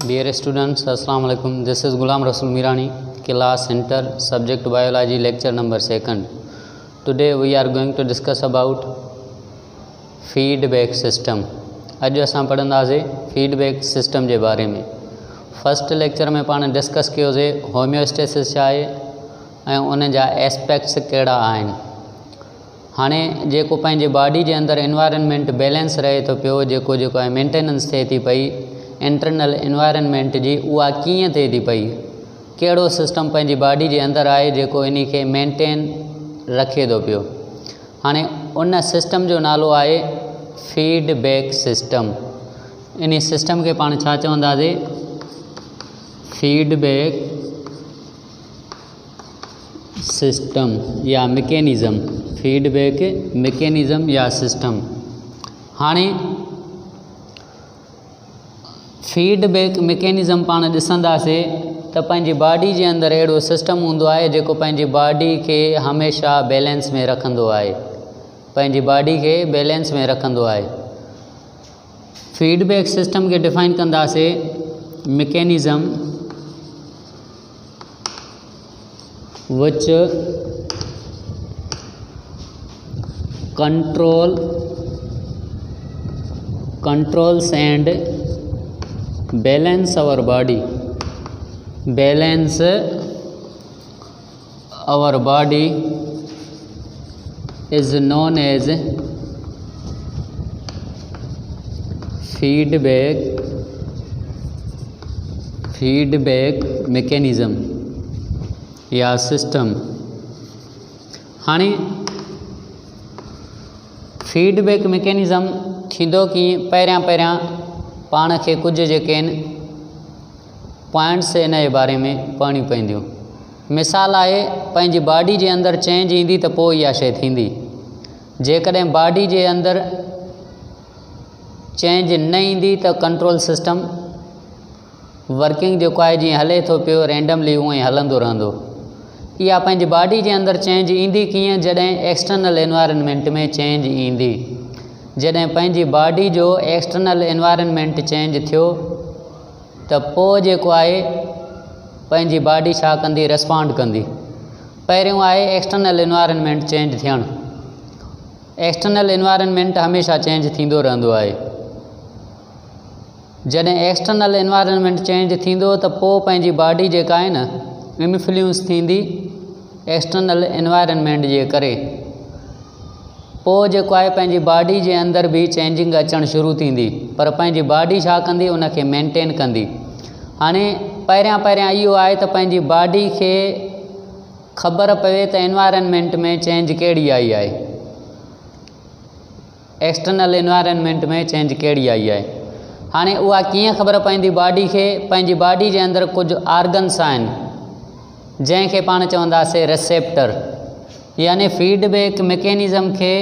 Dear students, Assalamu alaikum. This is Ghulam Rasul Mirani, class center, subject biology, lecture number 2nd. Today we are going to discuss about feedback system. अॼु असां पढ़ंदासीं feedback system जे बारे में। First lecture में पाण discuss कयोसीं homeostasis छा आहे ऐं उन जा एस्पेक्ट्स कहिड़ा आहिनि। हाणे जेको पंहिंजे बॉडी जे अंदरि एनवायरनमेंट बैलेंस रहे थो पियो, जेको आहे मेंटेनेंस थिए थी पई इंटरनल एनवायरनमेंट जी, उहा कीअं थिए थी पई, कहिड़ो सिस्टम पंहिंजी बॉडी जे अंदरि आहे जेको इन खे मेंटेन रखे थो पियो। हाणे उन सिस्टम जो नालो आहे फीडबैक सिस्टम। इन सिस्टम खे पाण छा चवंदासीं? फीडबैक सिस्टम या मैकेनिज़म। फीडबैक मैकेनिज़म या सिस्टम। हाणे फीडबैक मैकेनिज़म पाण ॾिसंदासीं त पंहिंजी बॉडी जे अंदरि अहिड़ो सिस्टम हूंदो आहे जेको पंहिंजी बॉडी खे हमेशह बैलेंस में रखंदो आहे, पंहिंजी बॉडी खे बैलेंस में रखंदो आहे। फीडबैक सिस्टम खे डिफाइन कंदासीं mechanism which controls and balance our body, is known as feedback mechanism या सिस्टम। हाणे फीडबैक मैकेनिज़म थींदो कि पहिरियां पाण खे कुझु जेके आहिनि पॉइंट्स इन जे बारे में पढ़णी पवंदियूं। मिसाल आहे, पंहिंजी बॉडी जे अंदरि चेंज ईंदी त पोइ इहा शइ थींदी। जेकॾहिं बॉडी जे अंदरि चेंज न ईंदी त कंट्रोल सिस्टम वर्किंग जेको आहे जीअं हले थो पियो रैंडमली उअं ई हलंदो रहंदो। इहा पंहिंजी बॉडी जे अंदरि चेंज ईंदी कीअं? जॾहिं एक्सटर्नल एनवायरनमेंट में चेंज ईंदी। जॾहिं पंहिंजी बॉडी जो एक्सटर्नल एनवायरनमेंट चेंज थियो त पोइ जेको आहे पंहिंजी बॉडी छा कंदी? रिस्पॉन्ड कंदी। पहिरियों आहे एक्सटर्नल एनवायरनमेंट चेंज थियणु। एक्सटर्नल एनवायरनमेंट हमेशह चेंज थींदो रहंदो आहे। जॾहिं एक्सटर्नल एनवायरनमेंट चेंज थींदो त पोइ पंहिंजी बॉडी जेका आहे न इन्फ्लुएंस थींदी एक्सटर्नल एनवायरनमेंट जे करे। पोइ जेको आहे पंहिंजी बॉडी जे अंदरि बि चेंजिंग अचणु शुरू थींदी, पर पंहिंजी बॉडी छा कंदी? उनखे मेंटेन कंदी। हाणे पहिरियां इहो आहे त पंहिंजी बॉडी खे ख़बर पवे त एनवायरनमेंट में चेंज कहिड़ी आई आहे, एक्सटर्नल एनवायरनमेंट में चेंज कहिड़ी आई आहे। हाणे उहा कीअं ख़बर पवंदी बॉडी खे? पंहिंजी बॉडी जे अंदरि कुझु ऑर्गन्स आहिनि जंहिंखे पाण चवंदासीं रिसेप्टर। यानी फीडबैक मैकेनिज़म खे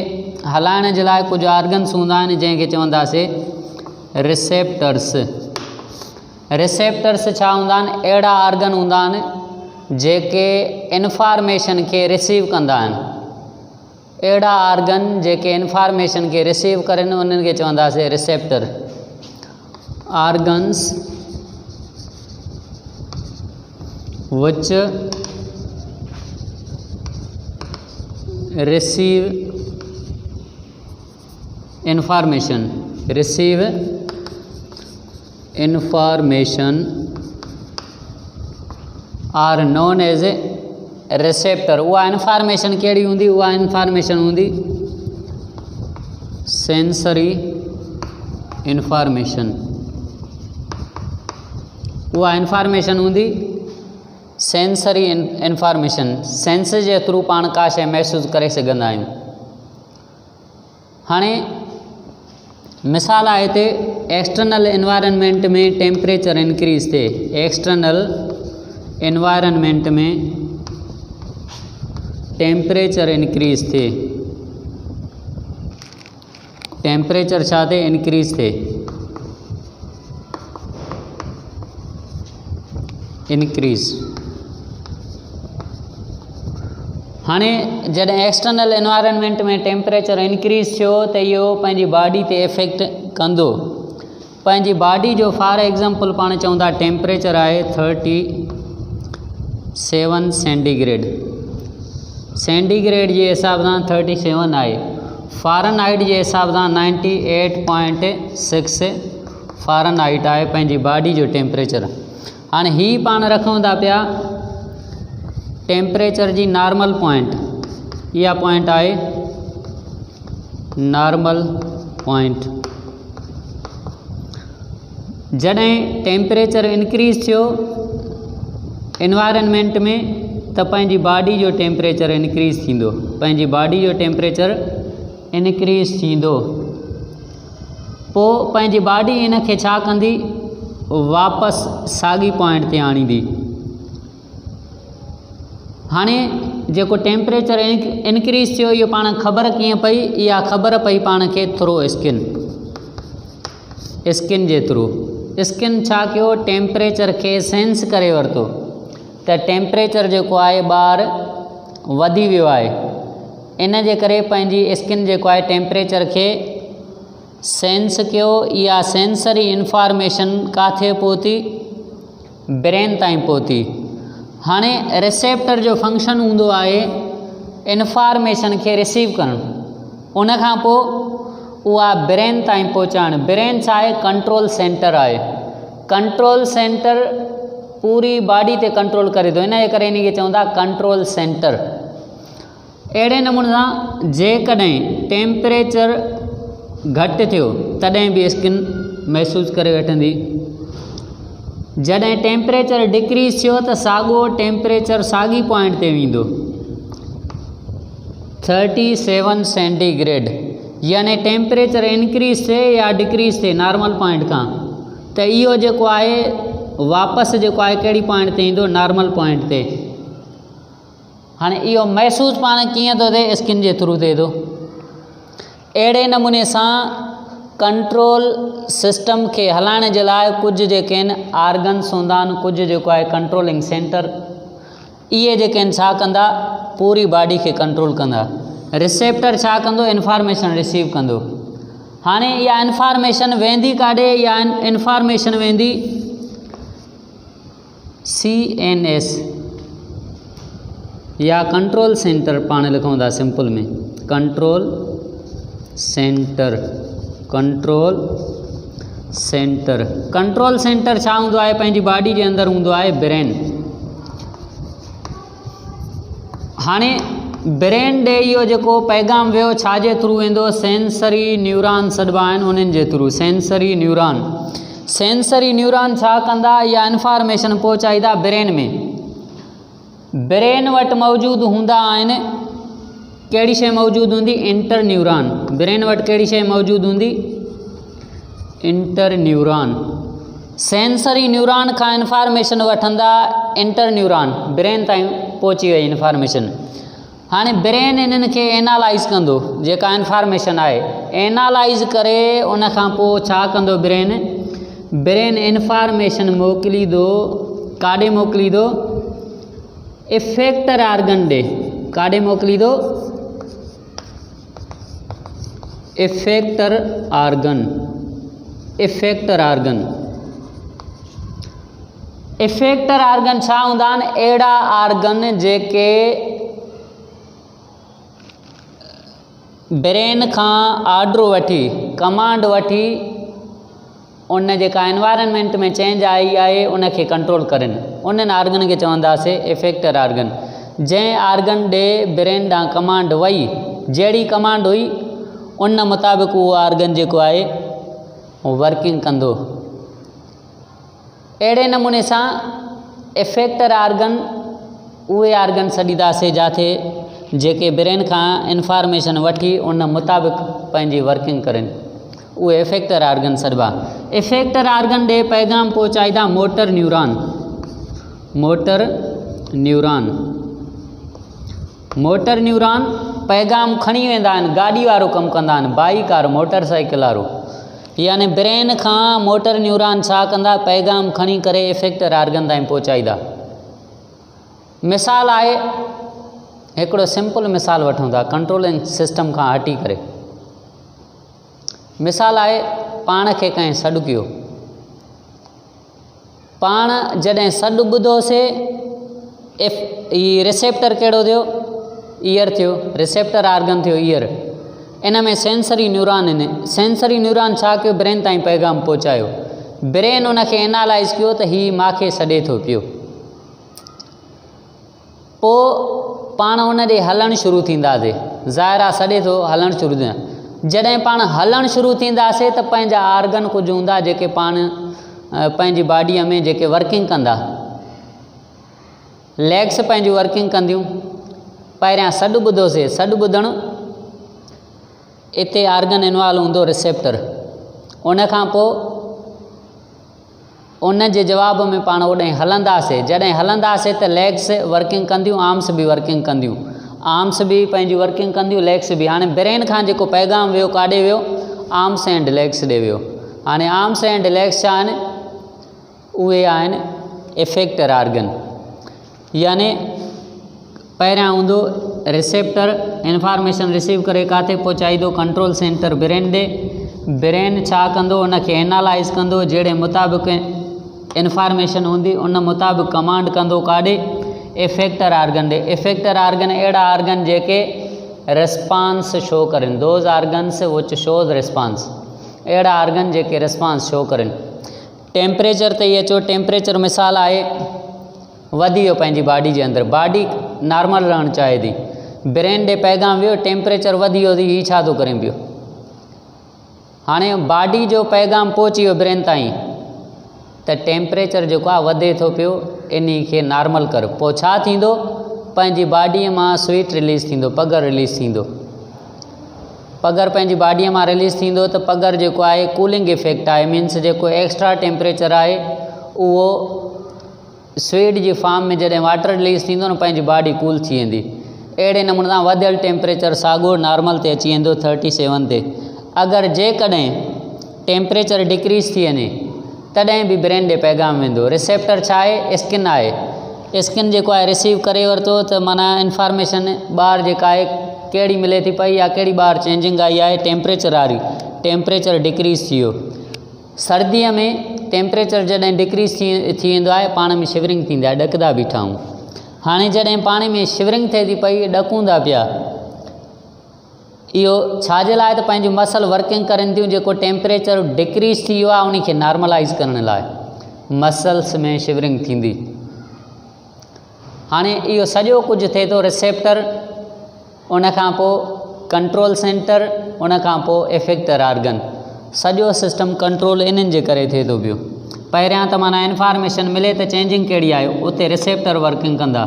हलाइण जे लाइ कुझु ऑर्गन्स हूंदा आहिनि जंहिंखे चवंदासीं रिसेप्टर्स। रिसेप्टर्स छा हूंदा आहिनि? अहिड़ा ऑर्गन हूंदा आहिनि जेके इंफॉर्मेशन खे रिसीव कंदा आहिनि। अहिड़ा ऑर्गन जेके इंफॉर्मेशन खे रिसीव करनि उन्हनि खे चवंदासीं receptor. Organs which receive information are known as a receptor। उहा इंफॉर्मेशन कहिड़ी हूंदी? उहा इंफॉर्मेशन हूंदी सेंसरी इंफॉर्मेशन। उहा इंफॉर्मेशन हूंदी सेंसरी इंफॉर्मेशन। सेंस जे थ्रू पाण का शइ महसूसु करे सघंदा आहियूं। हाणे मिसाल आहे हिते, एक्सटर्नल एनवायरनमेंट में टेम्परेचर इंक्रीज़ थिए। एक्सटर्नल एनवायरनमेंट में टेम्परेचर इंक्रीज़ थिए। टेम्परेचर छा थिए? इंक्रीज़ थिए। इंक्रीज़। हाणे जॾहिं एक्सटर्नल एनवायरनमेंट में टेम्परेचर इंक्रीज़ थियो त इहो पंहिंजी बॉडी ते इफेक्ट कंदो। पंहिंजी बॉडी जो फॉर एग्ज़ाम्पल पाण चऊं था टेम्परेचर आहे 37 सेंटीग्रेड। सेंटीग्रेड जे हिसाब सां 37 आहे। फ़ारेनहाइट जे हिसाब सां 98.6 फ़ारेनहाइट आहे पंहिंजी बॉडी जो टेम्परेचर। हाणे ही पाण रखूं था पिया टेम्परेचर जी नॉर्मल पॉइंट। इहा पॉइंट आहे नॉर्मल पॉइंट। जॾहिं टेम्परेचर इंक्रीज़ थियो एनवायरनमेंट में त पंहिंजी बॉडी जो टेम्परेचर इंक्रीज़ थींदो। पंहिंजी बॉडी जो टेम्परेचर इंक्रीज़ थींदो। पोइ पंहिंजी बॉडी इन खे छा कंदी, वापसि साॻी पॉइंट ते आणींदी। हाणे जेको टेम्परेचर इंक्रीज़ थियो इहो पाण ख़बर कीअं पई, इहा ख़बर पई पाण खे थ्रू स्किन जे थ्रू। स्किन छा कयो, टेम्परेचर खे सेंस करे वरितो त टेम्परेचर जेको आहे ॿाहिरि वधी वियो आहे। इन जे करे पंहिंजी स्किन जेको आहे टेम्परेचर खे सेंस कयो। इहा सेंसरी इंफॉर्मेशन किथे पहुती, ब्रेन ताईं पहुती। हाणे रिसेप्टर जो फंक्शन हूंदो आहे इंफॉर्मेशन खे रिसीव करणु, उनखां पोइ उहा ब्रेन ताईं पहुचाइणु। ब्रेन छा आहे, कंट्रोल सेंटर आहे। कंट्रोल सेंटर पूरी बॉडी ते कंट्रोल करे थो, इन जे करे इन खे चवंदा कंट्रोल सेंटर। अहिड़े नमूने सां जेकॾहिं टेम्परेचर घटि थियो तॾहिं बि स्किन महसूसु करे वठंदी। जॾहिं टेम्परेचर डिक्रीज़ थियो त साॻियो टेम्परेचर साॻी पॉइंट ते वेंदो 37 सेंटीग्रेड। यानी टेम्परेचर इंक्रीज़ थिए या डिक्रीज़ थिए नॉर्मल पॉइंट खां त इहो जेको आहे वापसि जेको आहे कहिड़ी पॉइंट ते ईंदो, नॉर्मल पॉइंट ते। हाणे इहो महसूसु पाण कीअं थो थिए, स्किन जे थ्रू थिए थो। अहिड़े नमूने सां कंट्रोल सिस्टम खे हलाइण जे लाइ कुझु जेके आहिनि आर्गन्स हूंदा आहिनि, कुझु जेको आहे कंट्रोलिंग सेंटर, इहे जेके आहिनि छा कंदा, पूरी बॉडी खे कंट्रोल कंदा। रिसेप्टर छा कंदो, इंफॉर्मेशन रिसीव कंदो। हाणे इहा इंफॉर्मेशन वेंदी काॾे, इहा इंफॉर्मेशन वेंदी CNS या कंट्रोल सेंटर। पाण लिखूं था सिंपल में control centre. Control centre, control centre छा हूंदो आहे, पंहिंजी बॉडी जे अंदरि हूंदो आहे ब्रेन। हाणे ब्रेन ॾे इहो जेको पैगाम वियो छाजे थ्रू वेंदो, सेंसरी न्यूरॉन सॾिबा आहिनि उन्हनि जे थ्रू। सेंसरी न्यूरॉन छा कंदा, इहा इंफॉर्मेशन पहुचाईंदा ब्रेन में। ब्रेन वटि मौजूदु हूंदा आहिनि, कहिड़ी शइ मौजूदु हूंदी, इंटर न्यूरॉन। ब्रेन वटि कहिड़ी शइ मौजूदु हूंदी, इंटर न्यूरॉन। सेंसरी न्यूरॉन खां इंफॉर्मेशन वठंदा इंटर न्यूरॉन, ब्रेन ताईं पहुची वई इंफॉर्मेशन। हाणे ब्रेन इन्हनि खे एनालाइज़ कंदो, जेका इंफॉर्मेशन आहे एनालाइज़ करे उनखां पोइ छा कंदो, ब्रेन इंफॉर्मेशन मोकिलींदो, काॾे मोकिलींदो, इफेक्टर आर्गन ॾे। काॾे मोकिलींदो, इफेक्टर आर्गन। इफेक्टर आर्गन छा हूंदा आहिनि, अहिड़ा आर्गन जेके ब्रेन खां ऑर्डर वठी, कमांड वठी, उन जेका एनवायरनमेंट में चेंज आई आहे उनखे कंट्रोल करनि। उन्हनि आर्गन खे चवंदासीं इफेक्टर आर्गन। जंहिं आर्गन ॾे ब्रेन ॾांहुं कमांड वई, जहिड़ी कमांड हुई उन मुताबिक़ उहो आर्गन जेको आहे वर्किंग कंदो। अहिड़े नमूने सां इफेक्टर आर्गन उहे आर्गन सॾींदासीं जिथे जेके ब्रेन खां इंफॉर्मेशन वठी उन मुताबिक़ पंहिंजी वर्किंग करनि, उहे इफेक्टर आर्गन सॾिबा। इफेक्टर आर्गन ॾे पैगाम पहुचाईंदा मोटर न्यूरॉन। मोटर न्यूरॉन पैगाम खणी वेंदा आहिनि, गाॾी वारो कमु कंदा आहिनि, बाइक वारो, मोटरसाइकिल वारो। यानी ब्रेन खां मोटर न्यूरॉन छा कंदा, पैगाम खणी करे इफेक्टर आर्गन ताईं पहुचाईंदा। मिसाल आहे, हिकिड़ो सिंपल मिसाल वठूं था कंट्रोलिंग सिस्टम खां हटी करे। मिसाल आहे पाण खे कंहिं सॾु कयो, पाण जॾहिं सॾु ॿुधोसीं रिसेप्टर कहिड़ो थियो, ईयर थियो, रिसेप्टर आर्गन थियो ईयर। इन में सेंसरी न्यूरॉन आहिनि। सेंसरी न्यूरॉन छा कयो, ब्रेन ताईं पैगाम पहुचायो, ब्रेन उन खे एनालाइज़ कयो त हीउ मूंखे सॾे थो पियो। पोइ पाण उन ॾे हलणु शुरू थींदासीं, ज़ाहिर आहे सॾे थो हलणु शुरू थींदा। जॾहिं पाण हलणु शुरू थींदासीं त पंहिंजा आर्गन कुझु हूंदा जेके पाण पंहिंजी बॉडीअ में जेके वर्किंग कंदा। लेग्स पंहिंजी वर्किंग कंदियूं। पहिरियां सॾु ॿुधोसीं, सॾु ॿुधणु इते आर्गन इन्वॉल्व हूंदो रिसेप्टर। उन खां पोइ उन जे जवाब में पाण ओॾांहुं हलंदासीं। जॾहिं हलंदासीं त लेग्स वर्किंग कंदियूं, आर्म्स बि वर्किंग कंदियूं, आर्म्स बि पंहिंजी वर्किंग कंदियूं, लेग्स बि। हाणे ब्रेन खां जेको पैगाम वियो काॾे वियो, आर्म्स एंड लेग्स ॾे वियो। हाणे आर्म्स एंड लेग्स छा आहिनि, उहे आहिनि इफेक्टर आर्गन। यानी पहिरियां हूंदो रिसेप्टर, इंफॉर्मेशन रिसीव करे किथे पहुचाईंदो, कंट्रोल सेंटर ब्रेन ॾे। ब्रेन छा कंदो, उन खे एनालाइज़ कंदो, जहिड़े मुताबिक़ इंफॉर्मेशन हूंदी उन मुताबिक़ कमांड कंदो काॾे, इफेक्टर आर्गन ॾे। इफेक्टर आर्गन अहिड़ा आर्गन जेके रिस्पांस शो करनि, those organs which shows response, अहिड़ा आर्गन जेके रिस्पांस शो करनि। टेम्परेचर ते ई अचो, टेम्परेचर मिसाल आहे वधी वियो पंहिंजी बॉडी जे अंदरि, बॉडी नॉर्मल रहणु चाहे थी, ब्रेन ॾे पैगाम वियो, टेम्परेचर वधी वियो थी, हीउ छा थो करे पियो। हाणे बॉडी जो पैगाम पहुची वियो ब्रेन ताईं त टेम्परेचर जेको आहे वधे थो पियो, इन खे नॉर्मल कर। पोइ छा थींदो, पंहिंजी बॉडीअ मां स्वीट रिलीज़ थींदो, पगर रिलीज़ थींदो। पगर पंहिंजी बॉडीअ मां रिलीज़ थींदो त पगर जेको आहे कूलिंग इफेक्ट आहे, मीन्स जेको एक्स्ट्रा टेम्परेचर आहे उहो स्वीट जी फॉर्म में जॾहिं वाटर रिलीज़ थींदो न, पंहिंजी बॉडी कूल थी वेंदी। अहिड़े नमूने सां वधियल टेम्परेचर साॻियो नॉर्मल ते अची वेंदो 37 ते। अगरि जेकॾहिं टेम्परेचर डिक्रीज़ थी वञे तॾहिं बि ब्रेन ॾे पैगाम वेंदो। रिसेप्टर छा आहे, स्किन आहे। स्किन जेको आहे रिसीव करे वरितो त माना इंफॉर्मेशन ॿाहिरि जेका आहे कहिड़ी मिले थी पई या कहिड़ी ॿाहिरि चेंजिंग आई आहे, टेम्परेचर वारी, टेम्परेचर डिक्रीज़ थी वियो। सर्दीअ में टेम्परेचर जॾहिं डिक्रीज़ थी वेंदो आहे, पाण में शिवरिंग थींदी आहे, ॾकंदा बीठा आहियूं। हाणे जॾहिं पाण में शिवरिंग थिए थी पई, ॾकूं था पिया, इहो छाजे लाइ त पंहिंजूं मसल वर्किंग करनि थियूं। जेको टेम्परेचर डिक्रीज़ थी वियो आहे उन खे नॉर्मलाइज़ करण लाइ मसल्स में शिवरिंग थींदी। हाणे इहो सॼो कुझु थिए थो रिसेप्टर, उन खां पोइ कंट्रोल सेंटर, उन खां पोइ इफेक्टर आर्गन। सॼो सिस्टम कंट्रोल इन्हनि जे करे थिए थो पियो। पहिरियां त माना इंफॉर्मेशन मिले त चेंजिंग कहिड़ी आहे, उते रिसेप्टर वर्किंग कंदा।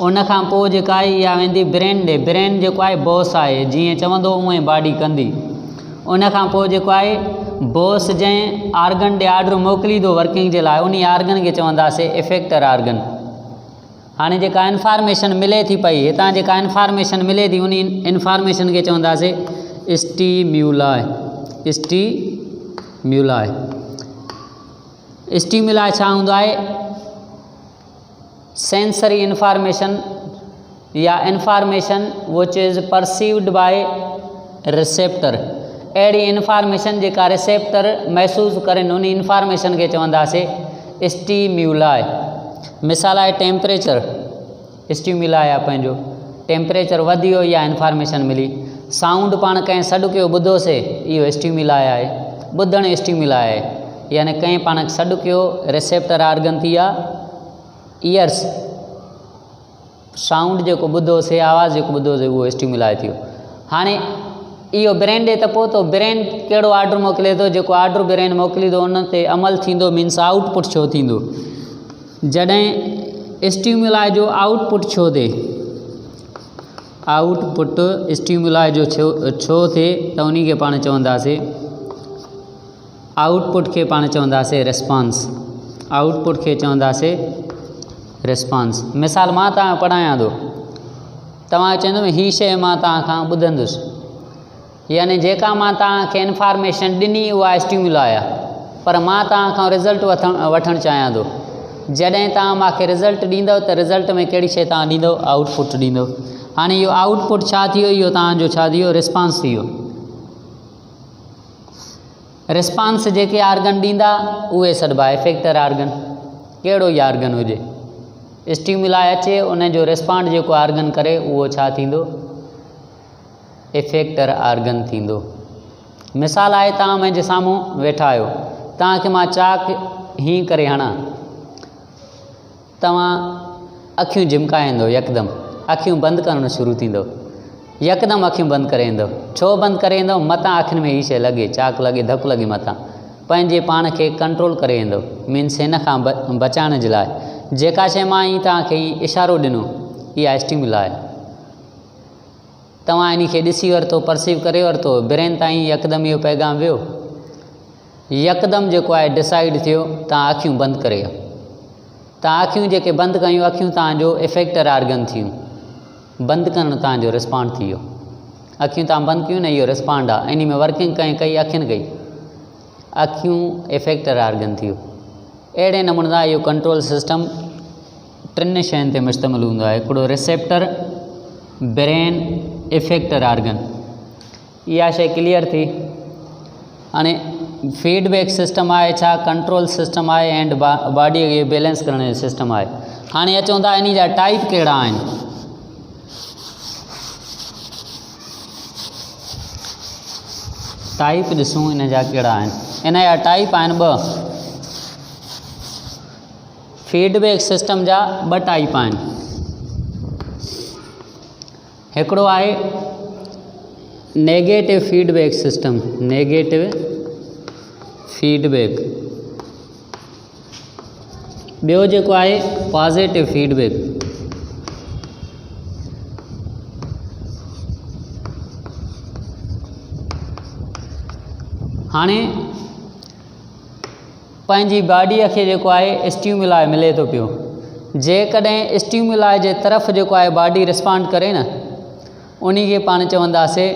उन खां पोइ जेका आहे इहा वेंदी ब्रेन ॾे। ब्रेन जेको आहे बॉस आहे, जीअं चवंदो उअं ई बॉडी कंदी। उन खां पोइ जेको आहे बॉस जंहिं आर्गन ॾे ऑर्डर मोकिलींदो वर्किंग जे लाइ, उन आर्गन खे चवंदासीं इफेक्टर आर्गन। हाणे जेका इंफॉर्मेशन मिले थी पई, हितां जेका इंफॉर्मेशन मिले थी उन इंफॉर्मेशन खे चवंदासीं स्टिम्युलाई। स्टिम्युलाई, स्टिम्युलाई छा हूंदो आहे, सेंसरी इंफॉर्मेशन या information which is perceived by receptor. अहिड़ी इंफॉर्मेशन जेका रिसेप्टर महसूसु करनि, उन इंफॉर्मेशन खे चवंदासीं स्टिम्युलाई। मिसाल आहे टेम्परेचर, स्टिम्युलाई आहे पंहिंजो, टेम्परेचर वधी वियो, इहा इंफॉर्मेशन मिली। साउंड पाण कंहिं सॾु कयो ॿुधोसीं, इहो स्टिम्युलाई आहे, ॿुधणु स्टिम्युलाई आहे। यानी कंहिं पाण सॾु कयो, रिसेप्टर आर्गन थी विया ईयर्स, साउंड जेको ॿुधोसीं, आवाज़ जेको ॿुधोसीं, उहो स्टिम्युलाई थियो। हाणे इहो ब्रेन ॾे त पहुतो, ब्रेन कहिड़ो ऑर्डर मोकिले थो, जेको ऑर्डर ब्रेन मोकिलींदो उन ते अमल थींदो, मीन्स आउटपुट छो थींदो। जॾहिं स्टिम्युलाई जो आउटपुट छो थिए, आउटपुट स्टिम्युलाई जो छो थिए त उन खे पाण चवंदासीं, आउटपुट खे पाण चवंदासीं रिस्पॉन्स। आउटपुट खे चवंदासीं रिस्पॉन्स। मिसाल मां तव्हां पढ़ायां थो, तव्हां चवंदुमि हीअ शइ मां तव्हां खां ॿुधंदुसि, यानी जेका मां तव्हांखे इंफॉर्मेशन ॾिनी उहा स्टिम्युलाई आहे, पर मां तव्हां खां रिज़ल्ट वठणु चाहियां थो। जॾहिं तव्हां मूंखे रिज़ल्ट ॾींदव त रिज़ल्ट में कहिड़ी शइ तव्हां ॾींदव, आउटपुट ॾींदव। हाणे इहो आउटपुट छा थी वियो, इहो तव्हांजो छा थी वियो, रिस्पॉन्स थी वियो। रिस्पांस जेके आर्गन ॾींदा उहे सॾिबा इफेक्टर आर्गन। कहिड़ो ई आर्गन हुजे, स्टिमुलाई अचे उन जो रिस्पॉन्ड जेको आर्गन करे उहो छा थींदो, इफेक्टर आर्गन थींदो। मिसाल आहे, तव्हां मुंहिंजे साम्हूं वेठा आहियो, तव्हांखे मां चाक हीअं करे हणा, तव्हां अखियूं झिमकाईंदो, यकदमि अखियूं बंदि करणु शुरू थींदो, यकदमि अखियूं बंदि करे ईंदो। छो बंदि करे ईंदो? मथां अखियुनि में हीअ शइ लॻे, चाक लॻे, धकु लॻे, मथां पंहिंजे पाण खे कंट्रोल करे ईंदो। मीन्स हिन खां बचाइण जे लाइ जेका शइ मां ई तव्हांखे इशारो ॾिनो, इहा स्टिमुलाई आहे। तव्हां इन खे ॾिसी वरितो, परसीव करे वरितो, ब्रेन ताईं यकदमि इहो पैगाम वियो, यकदमि जेको आहे डिसाइड थियो, तव्हां अखियूं बंदि करियो। तव्हां अखियूं जेके बंदि कयूं, अखियूं तव्हांजो इफेक्टर आर्गन थियूं, बंदि करणु तव्हांजो रिस्पॉन्ड थी वियो। अखियूं तव्हां बंदि कयूं न, इहो रिस्पॉन्ड आहे, इन में वर्किंग कई अखियुनि कई, अखियूं इफेक्टर आर्गन थी वियो। अहिड़े नमूने सां इहो कंट्रोल सिस्टम टिनि शयुनि ते मुश्तमिल हूंदो आहे, हिकिड़ो रिसेप्टर, ब्रेन, इफेक्टर आर्गन। इहा शइ क्लियर थी। हाणे फीडबैक सिस्टम आहे छा, कंट्रोल सिस्टम आहे, एंड बॉडीअ खे बैलेंस करण जो सिस्टम आहे। हाणे अचूं था इन जा टाइप कहिड़ा आहिनि। टाइप ॾिसूं इन जा कहिड़ा आहिनि। इन जा टाइप आहिनि ॿ। फीडबैक सिस्टम जा ॿ टाइप आहिनि। हिकिड़ो आहे negative feedback system, negative feedback. ॿियो जेको आहे पॉजिटिव फीडबैक। हाणे पंहिंजी बॉडीअ खे जेको आहे स्टिमुलाई मिले थो पियो, जेकॾहिं स्टिमुलाई जे तरफ़ जेको आहे बॉडी रिस्पॉन्ड करे न, उन खे पाण चवंदासीं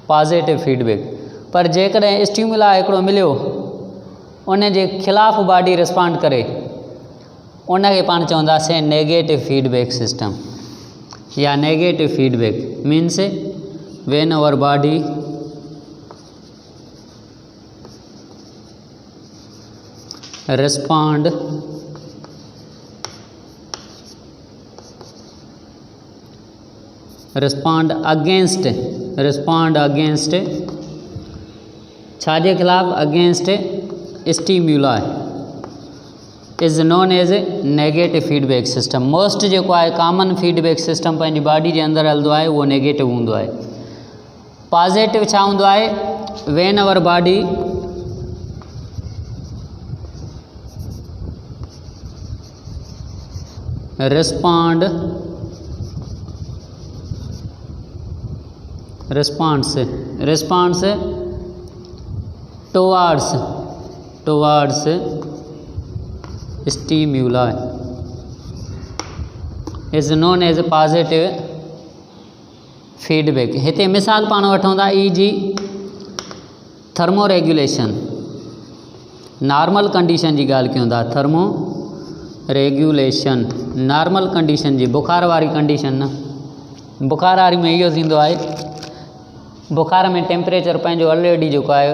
पॉजिटिव फीडबैक। पर जेकॾहिं स्टिमुलाई हिकिड़ो मिलियो, उन जे ख़िलाफ़ु बॉडी रिस्पॉन्ड करे, उन खे पाण चवंदासीं नेगेटिव फीडबैक सिस्टम या negative feedback. Means when our body respond against छाजे खिलाफ़, against stimuli is known as negative feedback system. Most जेको आहे कॉमन फीडबैक सिस्टम पंहिंजी बॉडी जे अंदरि हलंदो आहे, उहो नेगेटिव हूंदो आहे। पॉजिटिव छा हूंदो आहे, when our body response towards stimuli is known as positive feedback। हिते मिसाल पाण वठूं था ई जी थर्मो रेगुलेशन, नॉर्मल कंडीशन जी ॻाल्हि कयूं था। थर्मो रेगुलेशन नॉर्मल कंडीशन जी, बुखार वारी कंडीशन न। बुखार वारी में इहो थींदो आहे, बुखार में टेम्परेचर पंहिंजो ऑलरेडी जेको आहे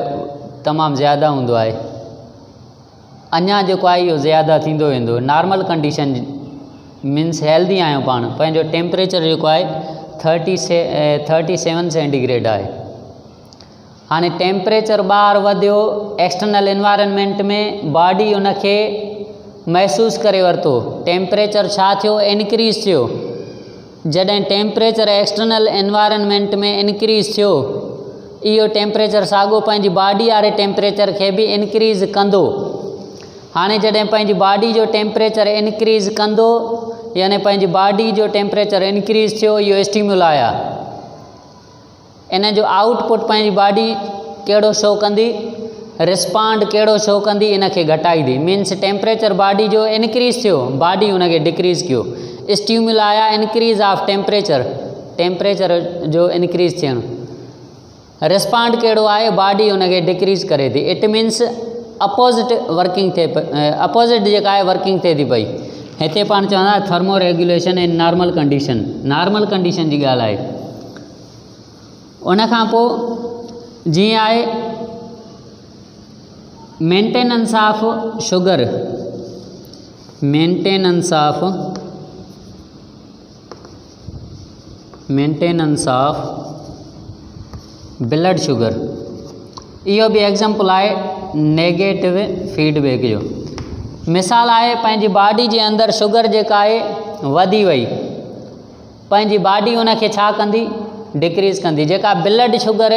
तमामु ज़्यादा हूंदो आहे, अञा जेको आहे इहो ज़्यादा थींदो वेंदो। नॉर्मल कंडीशन मीन्स हेल्दी आहियूं पाण, पंहिंजो टेम्परेचर जेको आहे 37 सेंटीग्रेड आहे। हाणे टेम्परेचर ॿाहिरि वधियो, एक्सटर्नल एनवायरनमेंट में बॉडी उनखे महसूसु करे वरितो, टेम्परेचर छा थियो, इनक्रीज़ थियो। जॾहिं टेम्परेचर एक्सटर्नल एनवायरनमेंट में इनक्रीज़ थियो, इहो टेम्परेचर साॻियो पंहिंजी बॉडी वारे टेम्परेचर खे बि इनक्रीज़ कंदो। हाणे जॾहिं पंहिंजी बॉडी जो टेम्परेचर इनक्रीज़ कंदो, यानी पंहिंजी बॉडी जो टेम्परेचर इनक्रीज़ थियो, इहो स्टिमुलाई आहे। इन जो आउटपुट पंहिंजी बॉडी कहिड़ो शो कंदी, रिस्पॉन्ड कहिड़ो शो कंदी, इन खे घटाईंदी। मीन्स टेम्परेचर बॉडी जो इनक्रीज़ थियो, बॉडी उन खे डिक्रीज़ कयो। स्टिमुलाई आहे इनक्रीज़ ऑफ टेम्परेचर, टेम्परेचर जो इनक्रीज़ थियणु। रिस्पॉन्ड कहिड़ो आहे, बॉडी उन खे डिक्रीज़ करे थी। इट मीन्स अपोज़िट वर्किंग थिए, अपोज़िट जेका आहे वर्किंग थिए थी पई। हिते पाण चवंदा thermo regulation in normal condition, normal condition जी ॻाल्हि आहे। उन खां पोइ जीअं आहे maintenance of sugar, maintenance of blood sugar, इहो भी एग्जाम्पल आहे नेगेटिव फीडबैक जो। मिसाल आहे पंहिंजी बॉडी जे अंदरि शुगर जेका आहे वधी वई, पंहिंजी बॉडी उनखे छा कंदी, डिक्रीज़ कंदी। जेका ब्लड शुगर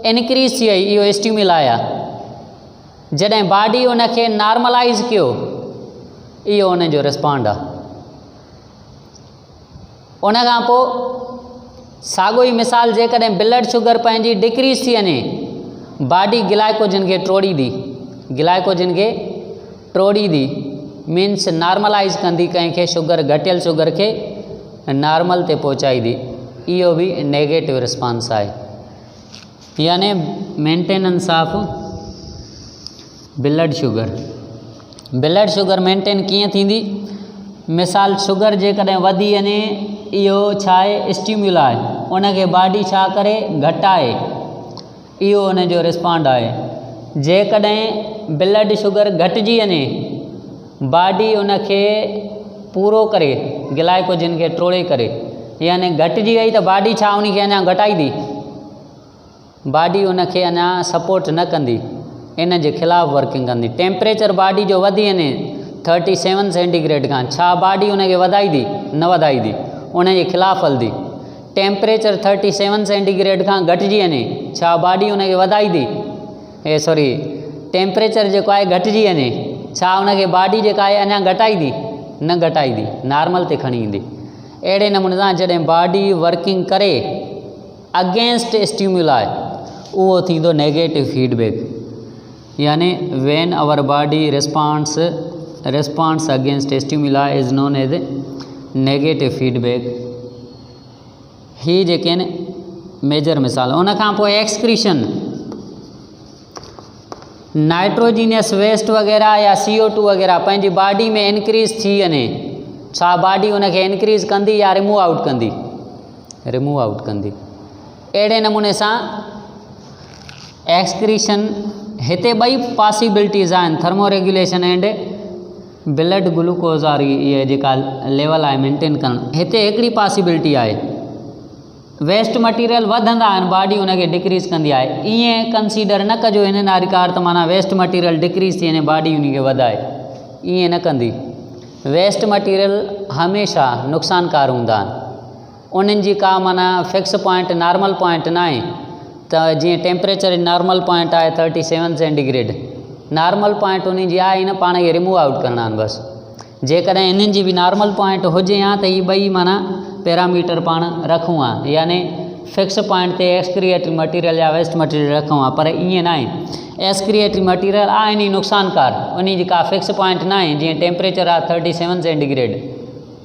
इनक्रीज़ थी वई, इहो स्टिम्युलाई आहे। जॾहिं बॉडी उनखे नॉर्मलाइज़ कयो, इहो उन जो रिस्पॉन्ड आहे। उन खां पोइ साॻियो ई मिसाल, जेकॾहिं ब्लड शुगर पंहिंजी डिक्रीज़ थी वञे, बॉडी ग्लाइकोजन खे टोड़ींदी, ग्लाइकोजन खे टोड़ींदी मीन्स नॉर्मलाइज़ कंदी, कंहिंखे शुगर घटियल शुगर खे नॉर्मल ते पहुचाईंदी। इहो भी नेगेटिव रिस्पॉन्स आहे, यानी maintenance of blood sugar. Blood sugar maintain कीअं थींदी? मिसाल शुगर जेकॾहिं वधी वञे, इहो छा आहे, स्टिम्युलाई, उनखे बॉडी छा करे, घटाए, इहो उन जो रिस्पॉन्ड आहे। जेकॾहिं ब्लड शुगर घटिजी वञे, बॉडी उनखे पूरो करे, ग्लाइकोजन खे टोड़े करे, यानी घटिजी वई त बॉडी छा उनखे अञा घटाईंदी, बॉडी उनखे अञा सपोर्ट न कंदी, इन जे ख़िलाफ़ु वर्किंग कंदी। टेम्परेचर बॉडी जो वधी वञे 37 सेंटीग्रेड खां, छा बॉडी उनखे वधाईंदी, न वधाईंदी, उन जे ख़िलाफ़ु हलंदी। टेम्परेचर 37 सेंटीग्रेड खां घटिजी वञे, छा बॉडी उनखे वधाईंदी, टेम्परेचर जेको आहे घटिजी वञे, छा उनखे बॉडी जेका आहे अञा घटाईंदी, न घटाईंदी, नॉर्मल ते खणी ईंदी। अहिड़े नमूने सां जॾहिं बॉडी वर्किंग करे अगेंस्ट स्टिम्युलाई, उहो थींदो नेगेटिव फीडबैक, यानी when our body responds against stimuli is known as negative feedback. ही जेके आहिनि मेजर मिसाल। उन खां पोइ एक्सक्रीशन, नाइट्रोजीनियस वेस्ट वग़ैरह या CO2 वग़ैरह पंहिंजी बॉडी में इनक्रीज़ थी वञे, छा बॉडी उनखे इनक्रीज़ कंदी या रिमूव आउट कंदी, रिमूव आउट कंदी। अहिड़े नमूने सां एक्सक्रीशन, हिते ॿई पॉसिबिलिटीज़ आहिनि, thermo regulation and blood glucose वारी इहा जेका लेवल आहे मेंटेन करणु। हिते हिकिड़ी पॉसिबिलिटी आहे, वेस्ट मटीरियल वधंदा आहिनि, बॉडी उनखे डिक्रीज़ कंदी आहे। ईअं कंसीडर न कजो हिन नारिकार त माना वेस्ट मटीरियल डिक्रीज़ थी वञे बॉडी उनखे वधाए, ईअं न कंदी। वेस्ट मटीरियल हमेशह नुक़सानकार हूंदा आहिनि, उन्हनि जी का माना फिक्स पॉइंट, नॉर्मल पॉइंट न आहे। त जीअं टेम्परेचर नॉर्मल पॉइंट आहे 37 सेंटीग्रेड, नॉर्मल पॉइंट उन जी आहे न, पाण खे रिमूव आउट करणा आहिनि बसि। जेकॾहिं इन्हनि जी बि नॉर्मल पॉइंट हुजे हा त हीअ ॿई माना पैरामीटर पाण रखूं हा, यानी फिक्स पॉइंट ते एक्सक्रिएटरी मटीरियल या वेस्ट मटीरियल रखूं हा, पर ईअं न आहे। एक्सक्रिएटरी मटीरियल आहे नी नुक़सानकार, उन जी का फिक्स पॉइंट न आहे। जीअं टेम्परेचर आहे 37 सेंटीग्रेड,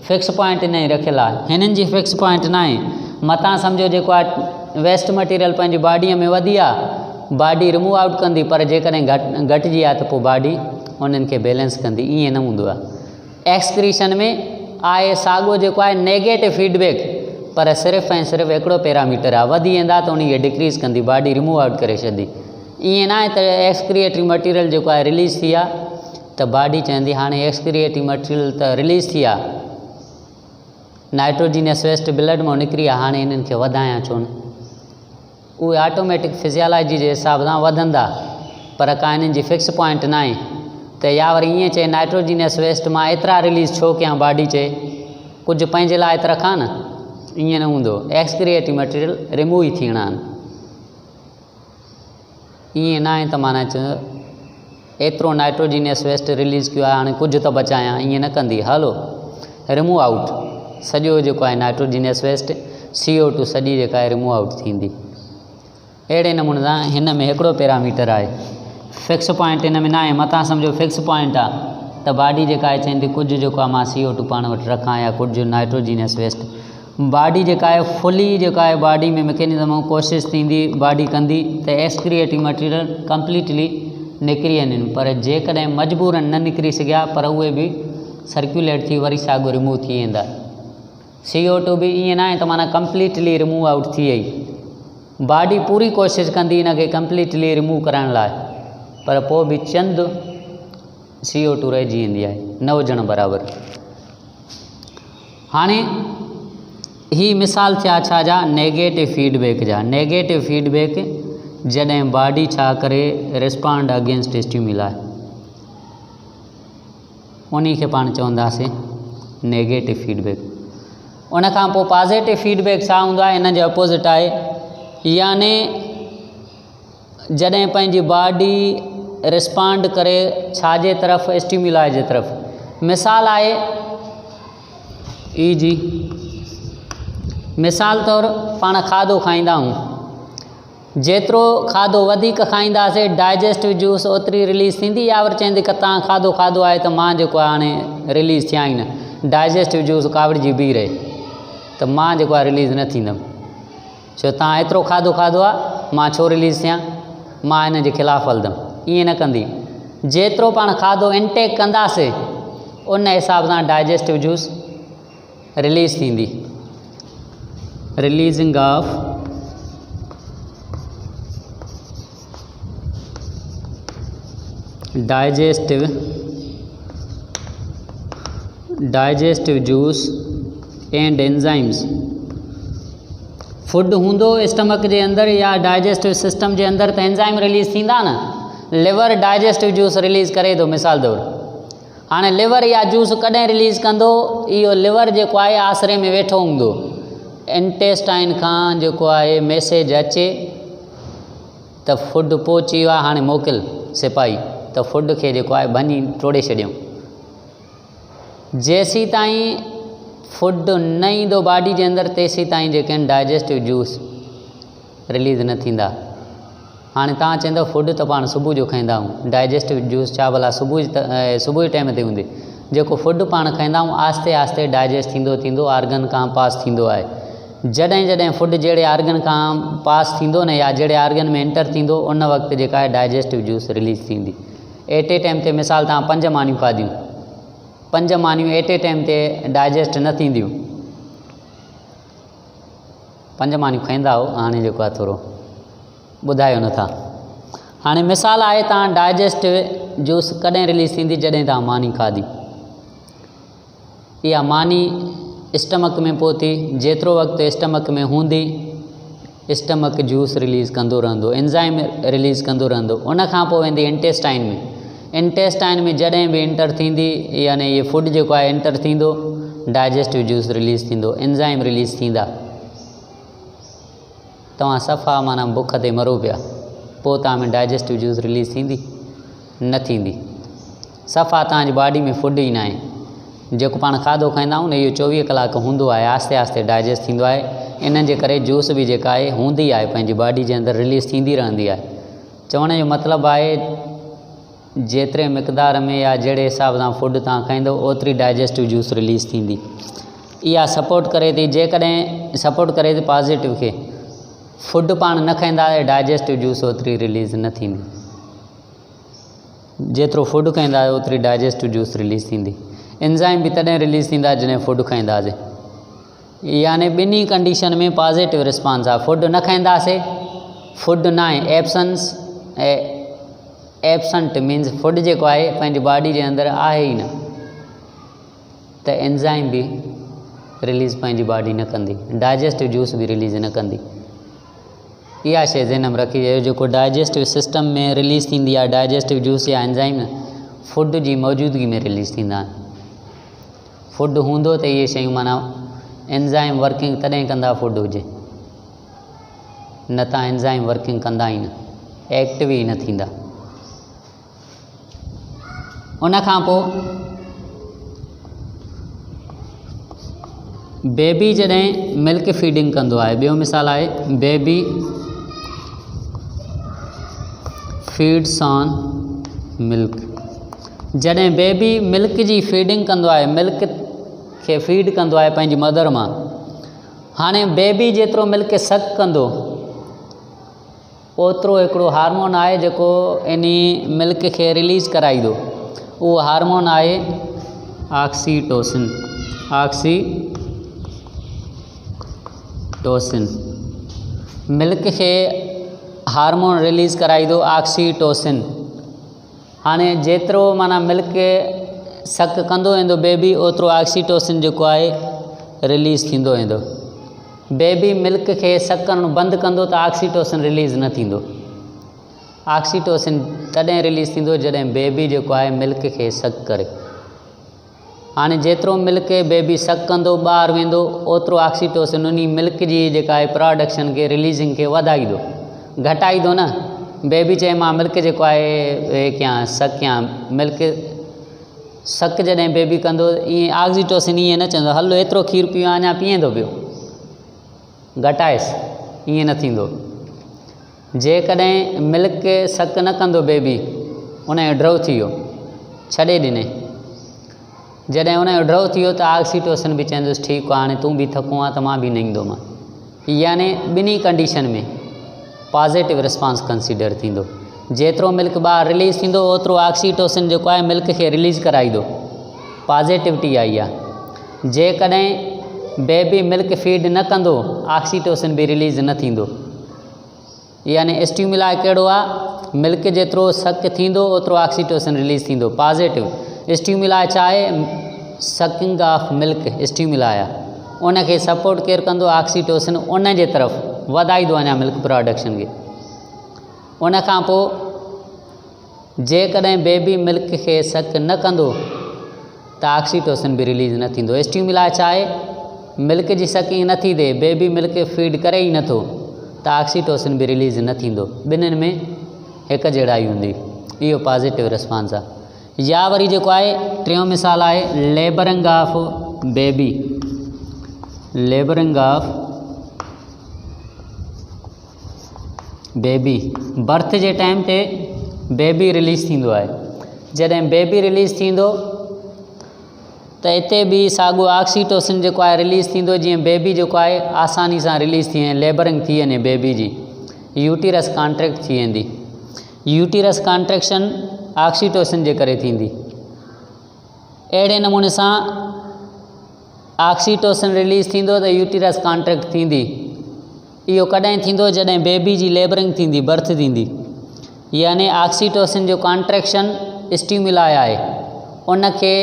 फिक्स पॉइंट इन जी रखियलु आहे, हिननि जी फिक्स पॉइंट न आहे। मथां सम्झो जेको आहे वेस्ट मटीरियल पंहिंजी बॉडीअ में वधी आहे, बॉडी रिमूव आउट कंदी, पर जेकॾहिं घटिजी आहे त पोइ बॉडी उन्हनि खे बैलेंस कंदी, ईअं न हूंदो आहे। एक्सक्रीशन में आहे साॻियो जेको आहे नेगेटिव फीडबैक, पर सिर्फ़ु ऐं सिर्फ़ु हिकिड़ो पैरामीटर आहे, वधी वेंदा त उनखे डिक्रीज़ कंदी, बॉडी रिमूव आउट करे छॾंदी। ईअं न आहे त एक्सक्रिएटरी मटीरियल जेको आहे रिलीज़ थी आहे त बॉडी चवंदी हाणे एक्सक्रिएटरी मटीरियल त रिलीज़ थी आहे, नाइट्रोजीनियस वेस्ट ब्लड मां निकिरी आहे, हाणे इन्हनि खे वधायां छो न। उहे ऑटोमेटिक फिजियोलॉजी जे हिसाब सां वधंदा, पर का इन्हनि जी फिक्स पॉइंट न आहे। त या वरी ईअं चए नाइट्रोजीनियस वेस्ट मां एतिरा रिलीज़ छो कयां, बॉडी चए कुझु पंहिंजे लाइ त रखां न, ईअं न हूंदो। एक्सक्रिएटरी मटीरियल रिमूव ई थियणा आहिनि, ईअं न आहे त माना एतिरो नाइट्रोजीनियस वेस्ट रिलीज़ कयो आहे, हाणे कुझु त बचायां, ईअं न कंदी। हलो रिमूव आउट, सॼो जेको आहे नाइट्रोजीनियस वेस्ट CO2 सॼी जेका आहे रिमूव आउट थींदी। अहिड़े नमूने सां हिन में हिकिड़ो पैरामीटर आहे, फिक्स पॉइंट हिन में न आहे। मथां सम्झो फिक्स पॉइंट आहे त बॉडी जेका आहे चवंदी कुझु जेको आहे मां CO2 पाण वटि रखां या कुझु नाइट्रोजीनियस वेस्ट। बॉडी जेका आहे फुली जेका आहे बॉडी में मैकेनिज़म कोशिशि थींदी, बॉडी कंदी त एक्सक्रिएटरी मटीरियल कंप्लीटली निकिरी वञनि, पर जेकॾहिं मजबूरन न निकिरी सघिया, पर उहे बि सर्कुलेट थी वरी साॻियो रिमूव थी वेंदा। CO2 बि ईअं न आहे त माना कंप्लीटली रिमूव आउट थी वई, बॉडी पूरी कोशिशि कंदी इन खे कंप्लीटली रिमूव करण लाइ, पर पोइ बि चंद CO2 रहिजी वेंदी आहे, न हुजण बराबरि। हाणे ही मिसाल थिया छा जा, नेगेटिव फीडबैक जा। नेगेटिव फीडबैक जॾहिं बॉडी छा करे, रिस्पॉन्ड अगेंस्ट स्टिम्युलाई, उन खे पाण चवंदासीं नेगेटिव फीडबैक। उन खां पोइ पॉजिटिव फीडबैक छा हूंदो आहे, इन जे अपोज़िट आहे, याने जॾहिं पंहिंजी बॉडी रिस्पॉन्ड करे छाजे तरफ़, स्टिम्युलाई जे तरफ़। मिसाल आहे ई जी, मिसाल तौरु पाण खाधो खाईंदा आहियूं, जेतिरो खाधो वधीक खाईंदासीं डाइजेस्टिव जूस ओतिरी रिलीज़ थींदी, या वरी चवंदी की तव्हां खाधो खाधो आहे त मां जेको आहे हाणे रिलीज़ थिया ई न, डाइजेस्टिव जूस कावड़िजी बीह रहे त मां जेको आहे रिलीज़ न थींदुमि, छो तव्हां एतिरो खाधो खाधो आहे, मां छो रिलीज़ थियां, मां इन जे ख़िलाफ़ु हलंदुमि। ईअं न कंदी, जेतिरो पाण खाधो इनटेक कंदासीं उन हिसाब सां डाइजेस्टिव जूस रिलीज़ थींदी। Releasing of digestive juice and enzymes. Food हूंदो स्टमक जे अंदरि या डाइजेस्टिव सिस्टम जे अंदरि त एंजाइम रिलीज़ थींदा न। लिवर डाइजेस्टिव जूस रिलीज़ करे थो मिसाल तौरु। हाणे लिवर या जूस कॾहिं रिलीज़ कंदो, इहो लिवर जेको आहे आसिरे में वेठो हूंदो, इंटेस्टाइन खां जेको आहे मैसेज अचे त फूड पहुची वियो आहे, हाणे मोकिल सिपाही, त फूड खे जेको आहे भञी टोड़े छॾियऊं। जेसी ताईं फूड न ईंदो बॉडी जे अंदरि, तेसी ताईं जेके आहिनि डाइजेस्टिव जूस रिलीज़ न थींदा। हाणे तव्हां चवंदव फूड त पाण सुबुह जो खाईंदा आहियूं, डाइजेस्टिव जूस छा भला सुबुह जे टाइम ते हूंदी। जेको फूड पाण खाईंदा आहियूं आस्ते आस्ते डाइजेस्ट थींदो थींदो आर्गन खां पास थींदो आहे। जॾहिं जॾहिं फूड जहिड़े आर्गन खां पास थींदो न, या जहिड़े आर्गन में एंटर थींदो, उन वक़्तु जेका आहे डाइजेस्टिव जूस रिलीज़ थींदी। एट ए टाइम ते मिसाल तव्हां 5 मानियूं खाधियूं, 5 मानियूं एट ए टाइम ते डाइजेस्ट न थींदियूं। 5 मानियूं खाईंदा हो, हाणे जेको आहे थोरो ॿुधायो नथा। हाणे मिसाल आहे, तव्हां डाइजेस्टिव जूस कॾहिं रिलीज़ थींदी, जॾहिं तव्हां मानी खाधी। इहा मानी स्टमक में पहुती, जेतिरो वक़्तु स्टमक में हूंदी स्टमक जूस रिलीज़ कंदो रहंदो, एंजाइम रिलीज़ कंदो रहंदो। उन खां पोइ वेंदी इंटेस्टाइन में। इंटेस्टाइन में जॾहिं बि एंटर थींदी, यानी इहे फूड जेको आहे एंटर थींदो, डाइजेस्टिव जूस रिलीज़ थींदो, एंजाइम रिलीज़ थींदा। तव्हां सफ़ा माना बुख ते मरो पिया, पोइ तव्हां में डाइजेस्टिव जूस रिलीज़ थींदी न थींदी। सफ़ा तव्हांजी बॉडी में फूड ई न आहे। जेको पाण खाधो खाईंदा आहियूं न, इहो 24 कलाक हूंदो आहे, आस्ते आस्ते डाइजेस्ट थींदो आहे। इन जे करे जूस बि जेका आहे हूंदी आहे, पंहिंजी बॉडी जे अंदरि रिलीज़ थींदी रहंदी आहे। चवण जो मतिलबु आहे, जेतिरे मिक़दार में या जहिड़े हिसाब सां फूड तव्हां खाईंदो, ओतिरी डाइजेस्टिव जूस रिलीज़ थींदी। इहा सपोर्ट करे थी, जेकॾहिं सपोर्ट करे थी पॉजिटिव खे। फूड पाण न खाईंदा, डाइजेस्टिव जूस ओतिरी रिलीज़ न थींदी। जेतिरो फूड खाईंदा ओतिरी डाइजेस्टिव जूस रिलीज़ थींदी। एंजाइम बि तॾहिं रिलीज़ थींदा जॾहिं फूड खाईंदासीं। यानी ॿिन्ही कंडीशन में पॉजिटिव रिस्पॉन्स आहे। फूड न खाईंदासीं, फूड न आहे, एब्सेंस एब्सेंट मीन्स फूड जेको आहे पंहिंजी बॉडी जे अंदरि आहे ई न, त एंजाइम बि रिलीज़ पंहिंजी बॉडी न कंदी, डाइजेस्टिव जूस बि रिलीज़ न कंदी। इहा शइ ज़हन में रखी, जेको डाइजेस्टिव सिस्टम में रिलीज़ थींदी आहे डाइजेस्टिव जूस या एंजाइम, फूड जी मौजूदगी में रिलीज़ थींदा आहिनि। फूड हूंदो त इहे शयूं माना एंजाइम वर्किंग तॾहिं कंदा फूड हुजे, न त एंजाइम वर्किंग कंदा ई न, एक्टिव ई न थींदा। उन खां पोइ बेबी जॾहिं मिल्क फीडिंग कंदो आहे, ॿियो मिसाल आहे, बेबी फीड्स ऑन मिल्क। जॾहिं बेबी मिल्क जी फीडिंग कंदो आहे, मिल्क खे फीड कंदो आहे पंहिंजी मदर मां। हाणे बेबी जेतिरो मिल्क सक कंदो, ओतिरो हिकिड़ो हार्मोन आहे जेको इन मिल्क खे रिलीज़ कराईंदो। उहो हार्मोन आहे ऑक्सीटोसिन। ऑक्सीटोसिन मिल्क खे हार्मोन रिलीज़ कराईंदो ऑक्सीटोसिन। हाणे जेतिरो माना मिल्क सक कंदो वेंदो बेबी ओतिरो ऑक्सीटोसिन जेको आहे रिलीज़ थींदो वेंदो। बेबी मिल्क खे सक करणु बंदि कंदो त ऑक्सीटोसिन रिलीज़ न थींदो। ऑक्सीटोसिन तॾहिं रिलीज़ थींदो जॾहिं बेबी जेको आहे मिल्क खे सक करे। हाणे जेतिरो मिल्क बेबी सक कंदो ॿाहिरि वेंदो ओतिरो ऑक्सीटोसिन उन मिल्क जी जेका आहे प्रोडक्शन खे रिलीज़िंग खे वधाईंदो, घटाईंदो न। बेबी चए मां मिल्क जेको आहे कयां सक कयां, मिल्क सक जॾहिं बेबी कंदो ईअं ऑक्सीटोसिन ईअं न चवंदो हलो एतिरो खीरु पीओ अञा पीअंदो पियो, घटाएसि, ईअं न थींदो। जेकॾहिं मिल्क सक न कंदो बेबी उनजो ड्रॉ थी वियो, छॾे ॾिने, जॾहिं उनजो ड्रॉ थी वियो त ऑक्सीटोसिन बि चवंदुसि ठीकु आहे हाणे तूं बि थको आहे त मां बि न ईंदोमांइ। यानी ॿिन्ही कंडीशन में पॉज़िटिव रिस्पॉन्स कंसीडर थींदो। जेतिरो मिल्क ॿाहिरि रिलीज़ थींदो ओतिरो ऑक्सीटोसिन जेको आहे मिल्क खे रिलीज़ कराईंदो, पॉज़िटिविटी आई आहे। जेकॾहिं बेबी मिल्क फीड न कंदो ऑक्सीटोसिन बि रिलीज़ न थींदो। यानी स्टिमुलाई कहिड़ो आहे, मिल्क जेतिरो सक थींदो ओतिरो ऑक्सीटोसिन रिलीज़ थींदो, पॉज़िटिव। स्टिमुलाई छा आहे, सकिंग ऑफ मिल्क स्टिमुलाई आहे, उनखे सपोर्ट केरु कंदो, ऑक्सीटोसिन उन जे तरफ़ वधाईंदो अञा मिल्क प्रोडक्शन खे। उनखां पोइ जेकॾहिं बेबी मिल्क खे सक न कंदो त ऑक्सीटोसिन बि रिलीज़ न थींदो। स्टिमुलाई छा आहे, मिल्क जी सकिंग न थी थिए, बेबी मिल्क फीड करे ई नथो त ऑक्सीटोसिन बि रिलीज़ न थींदो। ॿिन्हिनि में हिकु जहिड़ाई हूंदी, इहो पॉज़िटिव रिस्पॉन्स आहे। या वरी जेको आहे टियों मिसाल आहे labouring of baby. Labouring of baby, berth J time ते बेबी रिलीज़ थींदो आहे। जॾहिं बेबी रिलीज़ थींदो त हिते बि साॻियो ऑक्सीटोसिन जेको आहे रिलीज़ थींदो, जीअं बेबी जेको आहे आसानी सां रिलीज़ थी वञे, लेबरिंग थी वञे बेबी जी, यूटीरस कॉन्ट्रैक्ट थी वेंदी। यूटीरस कॉन्ट्रैक्शन ऑक्सीटोसिन जे करे थींदी। अहिड़े नमूने सां ऑक्सीटोसिन रिलीज़ थींदो त यूटीरस कॉन्ट्रैक्ट थींदी। इहो कॾहिं थींदो, जॾहिं बेबी जी लेबरिंग थींदी, बर्थ थींदी। यानी ऑक्सीटोसिन जो कॉन्ट्रैक्शन स्टिमुलाई आहे, उनखे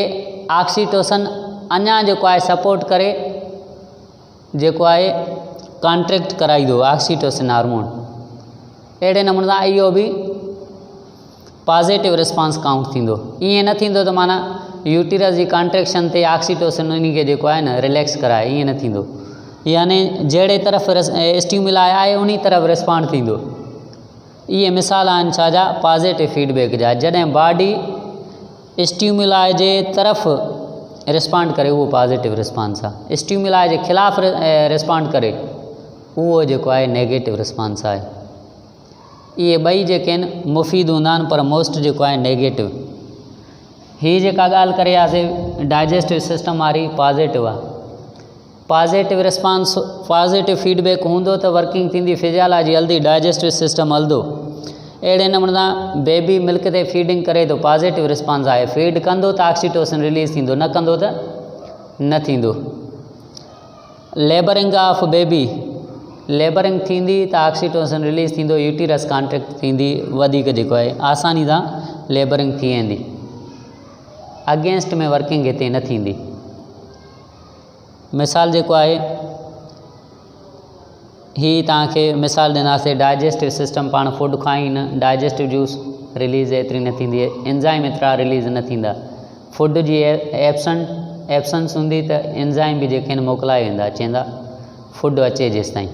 ऑक्सीटोसिन अञा जेको आहे सपोर्ट करे जेको आहे कॉन्ट्रैक्ट कराईंदो ऑक्सीटोसिन हार्मोन। अहिड़े नमूने सां इहो बि पॉज़िटिव रिस्पॉन्स काउंट थींदो। ईअं न थींदो त माना यूटीरस जी कॉन्ट्रैक्शन ते ऑक्सीटोसिन उन खे जेको आहे न रिलैक्स कराए, ईअं न थींदो। यानी जहिड़े तरफ़ स्टिमुलाई आहे उन तरफ़ रिस्पॉन्ड थींदो। इहे मिसाल आहिनि छाजा, पॉज़िटिव फीडबैक जा। जॾहिं बॉडी स्टिमुलाई जे तरफ़ रिस्पॉन्ड करे उहो पॉज़िटिव रिस्पॉन्स आहे। स्टिमुलाई जे ख़िलाफ़ु रिस्पॉन्ड करे उहो जेको आहे नेगेटिव रिस्पॉन्स आहे। इहे ॿई जेके आहिनि मुफ़ीद हूंदा आहिनि, पर मोस्ट जेको आहे नेगेटिव। हीअ जेका ॻाल्हि करे आसीं डाइजेस्टिव सिस्टम वारी, पॉज़िटिव आहे। पॉज़िटिव रिस्पॉन्स, पॉज़िटिव फीडबैक हूंदो त वर्किंग थींदी, फिजियोलॉजी हलंदी, डाइजेस्टिव सिस्टम हलंदो। अहिड़े नमूने सां बेबी मिल्क ते फीडिंग करे थो, पॉज़िटिव रिस्पॉन्स आहे। फीड कंदो त ऑक्सीटोसिन रिलीज़ थींदो, न कंदो त न थींदो। लेबरिंग ऑफ बेबी, लेबरिंग थींदी त ऑक्सीटोसिन रिलीज़ थींदो, यूटीरस कॉन्ट्रैक्ट थींदी, वधीक जेको आहे आसानी सां लेबरिंग थी वेंदी। अगेंस्ट में वर्किंग हिते न थींदी। मिसाल जेको आहे ही तव्हांखे मिसाल ॾिनासीं, डाइजेस्टिव सिस्टम, पाण फूड खाई न, डाइजेस्टिव जूस रिलीज़ एतिरी न थींदी, एंजाइम एतिरा रिलीज़ न थींदा। फूड जी एब्सेंस हूंदी त एंजाइम बि जेके आहिनि मोकिलाए वेंदा, चवंदा फूड अचे जेसि ताईं।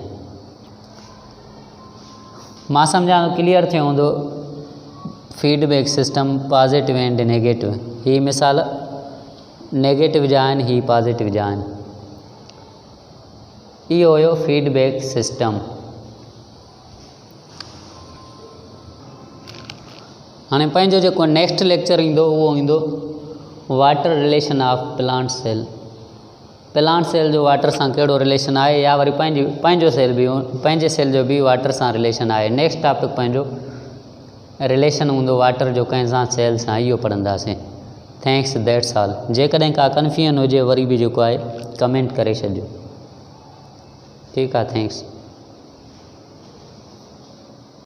मां सम्झां थो क्लियर थियो हूंदो feedback system positive and negative. ही मिसाल नेगेटिव जा आहिनि, ही पॉज़िटिव जा आहिनि। इहो हुयो फीडबैक सिस्टम। हाणे पंहिंजो जेको नेक्स्ट लेक्चर ईंदो उहो ईंदो water relation of plant cell. Plant cell जो वाटर सां कहिड़ो रिलेशन आहे, या वरी पंहिंजो सेल बि, पंहिंजे सेल जो बि वाटर सां रिलेशन आहे। नेक्स्ट टॉपिक पंहिंजो रिलेशन हूंदो वाटर जो कंहिं सां, सेल सां, इहो पढ़ंदासीं। Thanks, that's all. जेकॾहिं का कन्फ्यूजन हुजे वरी बि जेको आहे कमेंट करे छॾिजो। ठीकु आहे, थैंक्स।